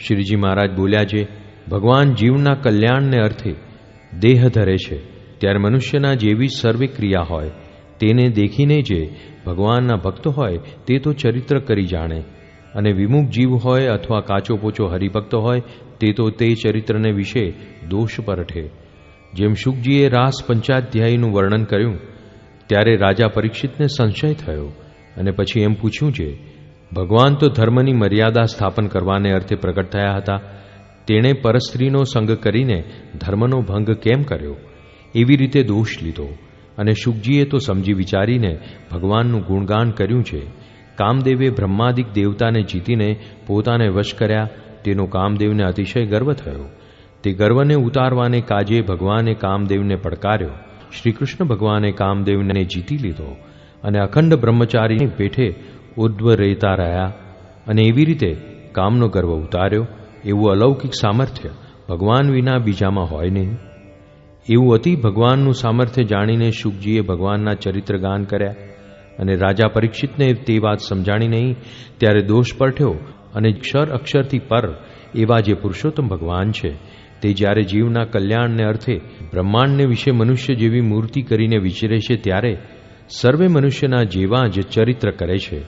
શ્રીજી મહારાજ બોલ્યા છે, ભગવાન જીવના કલ્યાણને અર્થે દેહ ધરે છે ત્યારે મનુષ્યના જેવી સર્વે ક્રિયા હોય તેને દેખીને જે ભગવાનના ભક્ત હોય તે તો ચરિત્ર કરી જાણે, અને વિમુખ જીવ હોય અથવા કાચો પોચો હરિભક્ત હોય તે તો તે ચરિત્રને વિશે દોષ પરઠે. જેમ શુકજીએ રાસ પંચાધ્યાયીનું વર્ણન કર્યું ત્યારે રાજા પરીક્ષિતને સંશય થયો અને પછી એમ પૂછ્યું છે, ભગવાન તો ધર્મની મર્યાદા સ્થાપન કરવાને અર્થે પ્રગટ થયા હતા, તેણે પરસ્ત્રીનો સંગ કરીને ધર્મનો ભંગ કેમ કર્યો? એવી રીતે દોષ લીધો. અને શુકજીએ તો સમજી વિચારીને ભગવાનનું ગુણગાન કર્યું છે. કામદેવે બ્રહ્માદિક દેવતાને જીતીને પોતાને વશ કર્યા, તેનો કામદેવને અતિશય ગર્વ થયો. તે ગર્વને ઉતારવાને કાજે ભગવાને કામદેવને પડકાર્યો. શ્રીકૃષ્ણ ભગવાને કામદેવને જીતી લીધો અને અખંડ બ્રહ્મચારીની પેઠે ઉદ્ધવ રહેતા રહ્યા, અને એવી રીતે કામનો ગર્વ ઉતાર્યો. એવું અલૌકિક સામર્થ્ય ભગવાન વિના બીજામાં હોય નહીં. એવું અતિ ભગવાનનું સામર્થ્ય જાણીને શુકજીએ ભગવાનના ચરિત્ર ગાન કર્યા, અને રાજા પરીક્ષિતને તે વાત સમજાણી નહીં ત્યારે દોષ પરઠ્યો. અને ક્ષર અક્ષરથી પર એવા જે પુરુષોત્તમ ભગવાન છે તે જ્યારે જીવના કલ્યાણને અર્થે બ્રહ્માંડને વિશે મનુષ્ય જેવી મૂર્તિ કરીને વિચરે છે ત્યારે સર્વે મનુષ્યના જેવા જ ચરિત્ર કરે છે.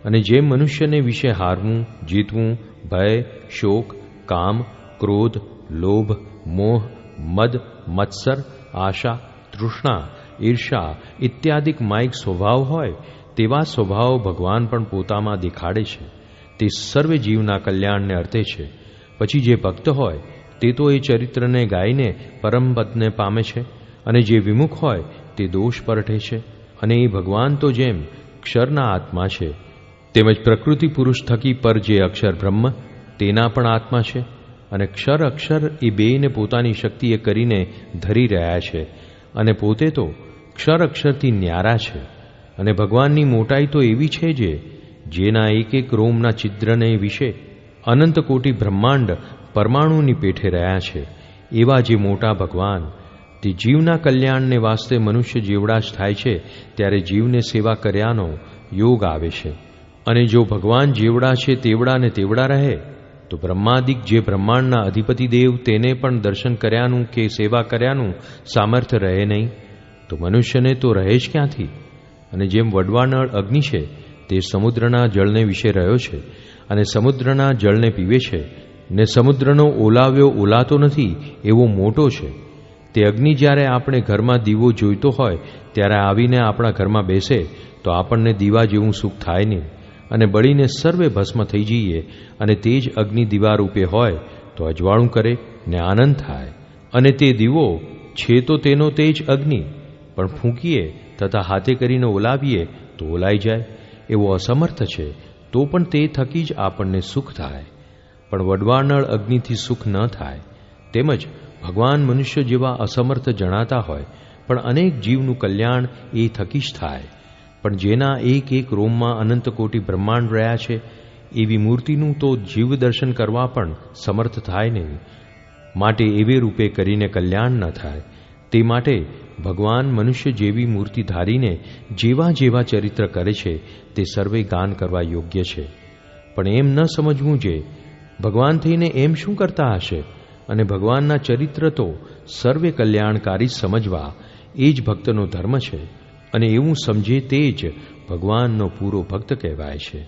અને જેમ મનુષ્યને વિશે હારવું, જીતવું, ભય, શોક, કામ, ક્રોધ, લોભ, મોહ, મદ, મત્સર, આશા, તૃષ્ણા, ઈર્ષા ઇત્યાદિક માયિક સ્વભાવ હોય તેવા સ્વભાવ ભગવાન પણ પોતામાં દેખાડે છે. તે સર્વે જીવના કલ્યાણને અર્થે છે. પછી જે ભક્ત હોય તે તો એ ચરિત્રને ગાઈને પરમપદને પામે છે, અને જે વિમુખ હોય તે દોષ પરઠે છે. અને એ ભગવાન તો જેમ ક્ષરના આત્મા છે તેમજ પ્રકૃતિ પુરુષ થકી પર જે અક્ષર બ્રહ્મ તેના પણ આત્મા છે. અને ક્ષર અક્ષર એ બેયને પોતાની શક્તિએ કરીને ધરી રહ્યા છે, અને પોતે તો ક્ષર અક્ષરથી ન્યારા છે. અને ભગવાનની મોટાઈ તો એવી છે જે જેના એક એક રોમના છિદ્રને વિશે અનંત કોટી બ્રહ્માંડ પરમાણુની પેઠે રહ્યા છે. એવા જે મોટા ભગવાન તે જીવના કલ્યાણને વાસ્તે મનુષ્ય જેવડા જ થાય છે ત્યારે જીવને સેવા કર્યાનો યોગ આવે છે. અને જો ભગવાન જેવડા છે તેવડા ને તેવડા રહે તો બ્રહ્માદિક જે બ્રહ્માંડના અધિપતિ દેવ તેને પણ દર્શન કર્યાનું કે સેવા કર્યાનું સામર્થ્ય રહે નહીં, તો મનુષ્યને તો રહે જ ક્યાંથી? અને જેમ વડવાનળ અગ્નિ છે તે સમુદ્રના જળને વિશે રહ્યો છે અને સમુદ્રના જળને પીવે છે, ને સમુદ્રનો ઓલાવ્યો ઓલાતો નથી એવો મોટો છે. તે અગ્નિ જ્યારે આપણે ઘરમાં દીવો જોઈતો હોય ત્યારે આવીને આપણા ઘરમાં બેસે તો આપણને દીવા જેવું સુખ થાય નહીં, અને બળીને સર્વે ભસ્મ થઈ જઈએ. અને તે જ અગ્નિ દીવા રૂપે હોય તો અજવાળું કરે ને આનંદ થાય. અને તે દીવો છે તો તેનો તે જ અગ્નિ, પણ ફૂંકીએ તથા હાથે કરીને ઓલાવીએ તો ઓલાઈ જાય. એવો અસમર્થ છે તો પણ તે થકી જ આપણને સુખ થાય. પણ વડવાનળ અગ્નિથી સુખ ન થાય. તેમજ ભગવાન મનુષ્ય જેવા અસમર્થ જણાતા હોય પણ અનેક જીવનું કલ્યાણ એ થકી જ થાય. પણ જેના એક એક રોમમાં અનંત કોટી બ્રહ્માંડ રહ્યા છે એવી મૂર્તિનું તો જીવ દર્શન કરવા પણ સમર્થ થાય નહીં. માટે એવે રૂપે કરીને કલ્યાણ ન થાય. તે માટે ભગવાન મનુષ્ય જેવી મૂર્તિ ધારીને જેવા જેવા ચરિત્ર કરે છે તે સર્વે ગાન કરવા યોગ્ય છે. પણ એમ ન સમજવું જે ભગવાન થઈને એમ શું કરતા હશે, અને ભગવાનના ચરિત્ર તો સર્વે કલ્યાણકારી સમજવા એ જ ભક્તનો ધર્મ છે. અને એવું સમજે તે જ ભગવાનનો પૂરો ભક્ત કહેવાય છે.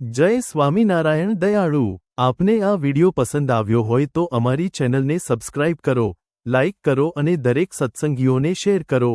જય સ્વામિનારાયણ દયાળુ. આપને આ વિડિયો પસંદ આવ્યો હોય તો અમારી ચેનલને સબસ્ક્રાઇબ કરો, લાઇક કરો અને દરેક સત્સંગીઓને શેર કરો.